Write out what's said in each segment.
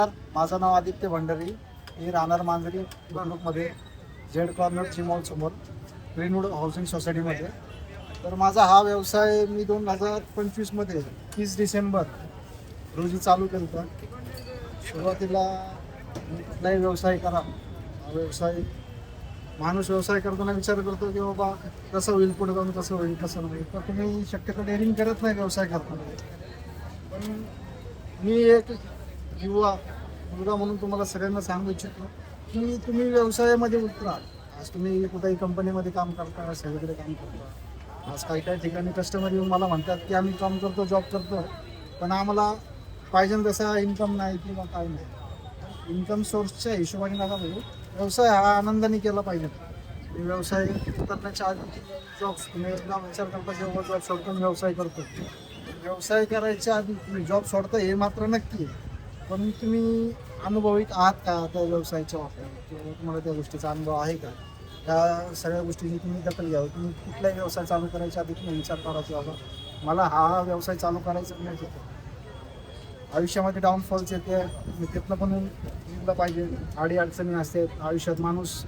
माझं नाव आदित्य भंडारी. मी राहणार मांजरी मध्ये झेड कॉर्नर चिमॉल समोर ग्रीनवूड हाऊसिंग सोसायटीमध्ये. तर माझा हा व्यवसाय मी 2025मध्ये 30 डिसेंबर रोजी चालू केला होता. सुरुवातीला कुठलाही व्यवसाय करा, हा व्यवसाय माणूस व्यवसाय करताना विचार करतो की बाबा कसं होईल, पुढे जाऊन कसं होईल, कसं नाही. तर तुम्ही शक्यतो डेअरिंग करत नाही व्यवसाय करताना. पण मी एक युवा मुलगा म्हणून तुम्हाला सगळ्यांना सांगू इच्छितो की तुम्ही व्यवसायामध्ये उतरा. आज तुम्ही कुठेही कंपनीमध्ये काम करता, सगळीकडे काम करता. आज काही काही ठिकाणी कस्टमर येऊन मला म्हणतात की आम्ही काम करतो, जॉब करतो, पण आम्हाला पाहिजे तसा इन्कम नाही किंवा काय नाही. इन्कम सोर्सच्या हिशोबाने नका बघू. व्यवसाय हा आनंदाने केला पाहिजे. व्यवसाय करण्याच्या आधी जॉब तुम्ही एकदा विचार करता जेव्हा जॉब सोडतो व्यवसाय करतो. व्यवसाय करायच्या आधी तुम्ही जॉब सोडता हे मात्र नक्की आहे. पण तुम्ही अनुभवित आहात का त्या व्यवसायाच्या वापरात, किंवा तुम्हाला त्या गोष्टीचा अनुभव आहे का? त्या सगळ्या गोष्टींची तुम्ही दखल घ्यावं. तुम्ही कुठलाही व्यवसाय चालू करायच्या आधी तुम्ही विचार करायचा बाबा मला हा व्यवसाय चालू करायचा नाही येतो. आयुष्यामध्ये डाऊनफॉल्स येते, तुम्ही तिथनं पण निघलं पाहिजे. अडी अडचणी असते आयुष्यात. माणूस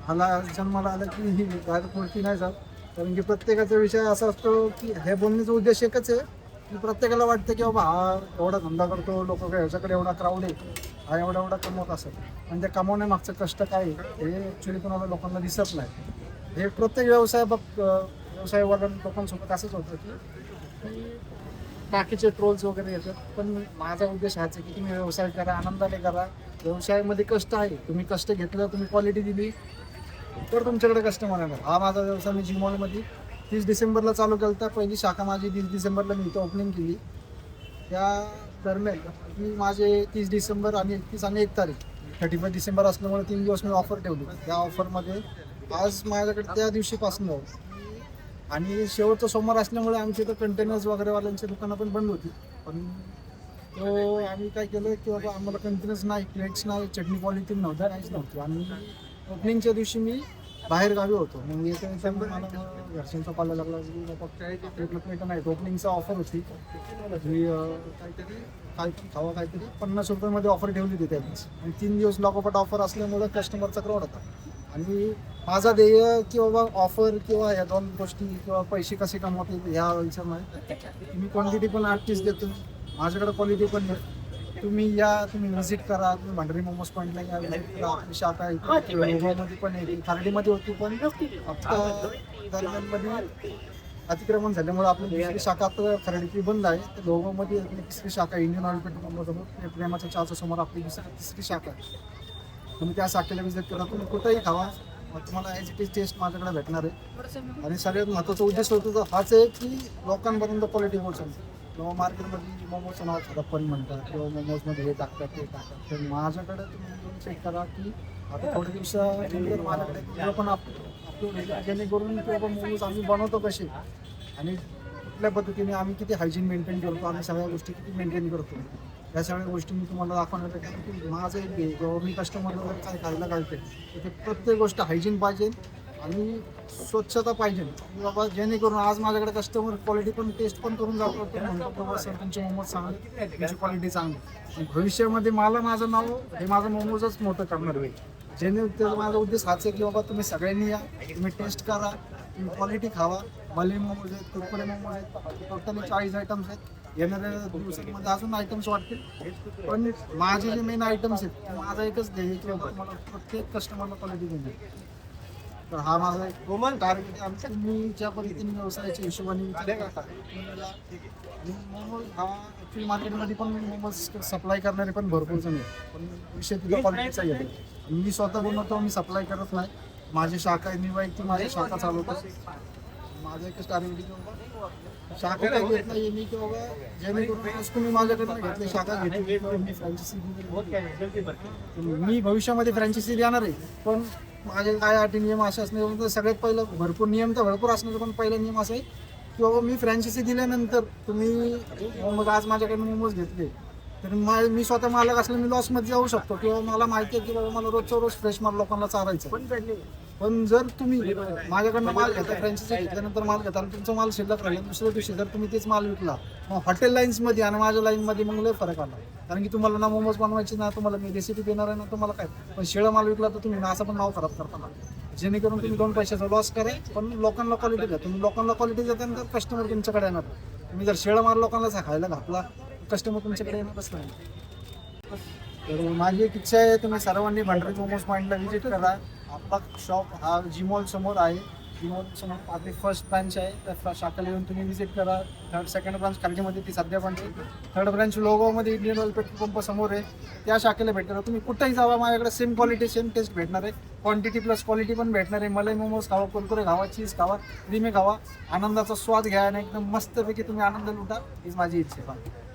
हाला जन्माला आला की ही गोष्टी नाही जात. कारण की प्रत्येकाचा विषय असा असतो की हे बोलण्याचा उद्देश एकच आहे की प्रत्येकाला वाटतं की बाबा हा एवढा धंदा करतो, लोक काय ह्याच्याकडे एवढा क्राऊड आहे, हा एवढा कमवत असेल. आणि त्या कमवण्यामागचं कष्ट काय आहे हे ॲक्च्युली कोणाला लोकांना दिसत नाही. हे प्रत्येक व्यवसाय वर्ग लोकांसोबत असंच होतं की बाकीचे ट्रोल्स वगैरे येतात. पण माझा उद्देश हाच आहे की तुम्ही व्यवसाय करा, आनंदाने करा. व्यवसायामध्ये कष्ट आहे, तुम्ही कष्ट घेतलं, तुम्ही क्वालिटी दिली तर तुमच्याकडे कस्टमर येणार. हा माझा व्यवसाय मी जिमॉलमध्ये 30 डिसेंबरला चालू केला होता. पहिली शाखा माझी 30 डिसेंबरला मी इथं ओपनिंग केली. त्या दरम्यान मी माझे 30 डिसेंबर आणि 31 आणि 1 तारीख 31 डिसेंबर असल्यामुळे 3 दिवस मी ऑफर ठेवली. त्या ऑफरमध्ये आज माझ्याकडे त्या दिवशीपासून आणि शेवटचा सोमवार असल्यामुळे आमच्या इथं कंटेनर्स वगैरेवाल्यांची दुकानं पण बंद होती. पण तो आम्ही काय केलं की बाबा आम्हाला कंटेनर्स नाही, प्लेट्स नाही, चटणी पॉलिथिन नव्हतं, काहीच नव्हतं. आणि ओपनिंगच्या दिवशी मी बाहेर गावी होतो. मग येत्या मला घरच्यांचा पाला लागला की बाबा प्लेट नाही. ओपनिंगचा ऑफर होती मी काहीतरी काय पण खावा, काहीतरी 50 रुपयामध्ये ऑफर ठेवली होती त्यावेळेस. आणि 3 दिवस लागोपाठ ऑफर असल्यामुळं कस्टमरचा क्राऊड होता. आणि माझा ध्येय की बाबा ऑफर किंवा ह्या दोन गोष्टी किंवा पैसे कसे कमवते ह्या विचार नाही. मी क्वांटिटी पण 8 पीस देतो, माझ्याकडे क्वालिटी पण आहे. तुम्ही या, तुम्ही व्हिजिट करा. तुम्ही भंडारी मोमोज पॉईंटला या, व्हिजिट करा. आपली शाखा आहे लोगामध्ये पण आहे, खारडीमध्ये होती. पण आता दरम्यानमध्ये अतिक्रमण झाल्यामुळे आपली दुसरी शाखा आता खरडीची बंद आहे. तर लोगामध्ये तिसरी शाखा इंडियन ऑइल पेट्रोल प्रेमाच्या चहाच्या समोर आपली तिसरी शाखा आहे. तुम्ही त्या शाखेला व्हिजिट करा. तुम्ही कुठेही खावा, तुम्हाला ॲज इट इज टेस्ट माझ्याकडे भेटणार आहे. आणि सगळ्यात महत्त्वाचा उद्देश होतो हाच आहे की लोकांपर्यंत क्वालिटी पोहोचवणं. किंवा मार्केटमध्ये मोमोजचं नाव खराबपण म्हणतात किंवा मोमोजमध्ये हे टाकतात ते टाकतात. तर माझ्याकडे तुम्ही येऊन चेक करा की आता थोडे दिवसानंतर माझ्याकडे पण आपलं जेणेकरून की बाबा मोमोज आम्ही बनवतो कसे आणि कुठल्या पद्धतीने आम्ही किती हायजीन मेंटेन करतो आणि सगळ्या गोष्टी किती मेंटेन करतो या सगळ्या गोष्टी मी तुम्हाला दाखवणार आहे. कारण की माझं एक जेव्हा मी कस्टमरला वगैरे काय खायला घालते तर प्रत्येक गोष्ट हायजीन पाहिजे आणि स्वच्छता पाहिजे. बाबा जेणेकरून आज माझ्याकडे कस्टमर क्वालिटी पण टेस्ट पण करून जातो म्हणतो बाबा सर तुमचे मोमोज चांगले, तुमची क्वालिटी चांगली. भविष्यामध्ये माझं नाव हे माझं मोमोजच मोठं करणार होईल. जेणे माझा उद्देश हाच आहे की बाबा तुम्ही सगळ्यांनी या, तुम्ही टेस्ट करा, तुम्ही क्वालिटी खावा. भले मोमोज आहेत, कुरकुरे मोमोज आहेत, टोटली 40 आयटम्स आहेत. येणाऱ्या दिवसांमध्ये अजून आयटम्स वाटतील. पण माझे जे मेन आयटम्स आहेत माझा एकच ध्येय की बाबा मला प्रत्येक कस्टमरला क्वालिटी देणे. तर हा माझा एक टार्गेट आहे. तुम्ही ज्या पद्धतीने व्यवसायाच्या हिशोबाने मोमोज हा ॲक्च्युली मार्केटमध्ये पण मोमोज सप्लाय करणारे पण भरपूर जण आहेत. पण विषय तुझ्या क्वालिटीचा येतो. मी स्वतः बनवतो, मी सप्लाय करत नाही. माझी शाखा आहे, मी वैयक्तिक माझी शाखा चालवतो. माझं एकच टार्गेट शाखा काय घेत नाही मी किंवा जेणेकरून तुम्ही माझ्याकडनं घेतली शाखा घेतली मी फ्रँचायसी. मी भविष्यामध्ये फ्रँचायसी देणार आहे. पण माझे काय अटी नियम असे असणे सगळ्यात पहिलं भरपूर नियम तर भरपूर असणार. पण पहिला नियम असा आहे की बाबा मी फ्रँचायसी दिल्यानंतर तुम्ही मग आज माझ्याकडनं मोमोज घेतले तर मी स्वतः मालक असल्याने मी लॉसमध्ये जाऊ शकतो. किंवा मला माहिती आहे की बाबा मला रोजच्या रोज फ्रेश माल लोकांना चारायचं. पण जर तुम्ही माझ्याकडनं माल घेता, फ्रँचायझी घेतल्यानंतर माल घेता आणि तुमचा माल शिल्लक राहिला, दुसऱ्या दिवशी जर तुम्ही तेच माल विकला, मग हॉटेल लाईन्समध्ये आणि माझ्या लाईनमध्ये मग लय फरक आला. कारण की तुम्हाला ना मोमोज बनवायची, ना तुम्हाला मी रेसिपी देणार आहे, ना तुम्हाला काय. पण शिळा माल विकला तर तुम्ही ना असं पण नाव खराब करता ना, जेणेकरून तुम्ही 2 पैशाचा लॉस करा. पण लोकांना क्वालिटी द्या. तुम्ही लोकांना क्वालिटी देताना कस्टमर तुमच्याकडे येणार. तुम्ही जर शिळा माल लोकांना खायला घातला, कस्टमर तुमच्याकडे येणारच नाही. तर माझी एक इच्छा आहे, तुम्ही सर्वांनी भंडारी मोमोज पॉईंटला व्हिजिट करा. आपला शॉप हा जी मॉल समोर आहे. जी मॉल समोर आपली फर्स्ट ब्रांच आहे. त्या शाखेला येऊन तुम्ही व्हिजिट करा. सेकंड ब्रांच खालगीमध्ये ती सध्या ब्रांच आहे. थर्ड ब्रांच लोगोमध्ये इंडियन ऑइल पेट्रोल पंप समोर आहे. त्या शाखेला भेटणार. तुम्ही कुठेही जावा, माझ्याकडे सेम क्वालिटी सेम टेस्ट भेटणार आहे. क्वांटिटी प्लस क्वालिटी पण भेटणार आहे. मलाई मोमोज खावा, कुरकुरे खावा, चीज खावा, क्रीमी खावा, आनंदाचा स्वाद घ्या आणि एकदम मस्तपैकी तुम्ही आनंद लुटा. हीच माझी इच्छा आहे.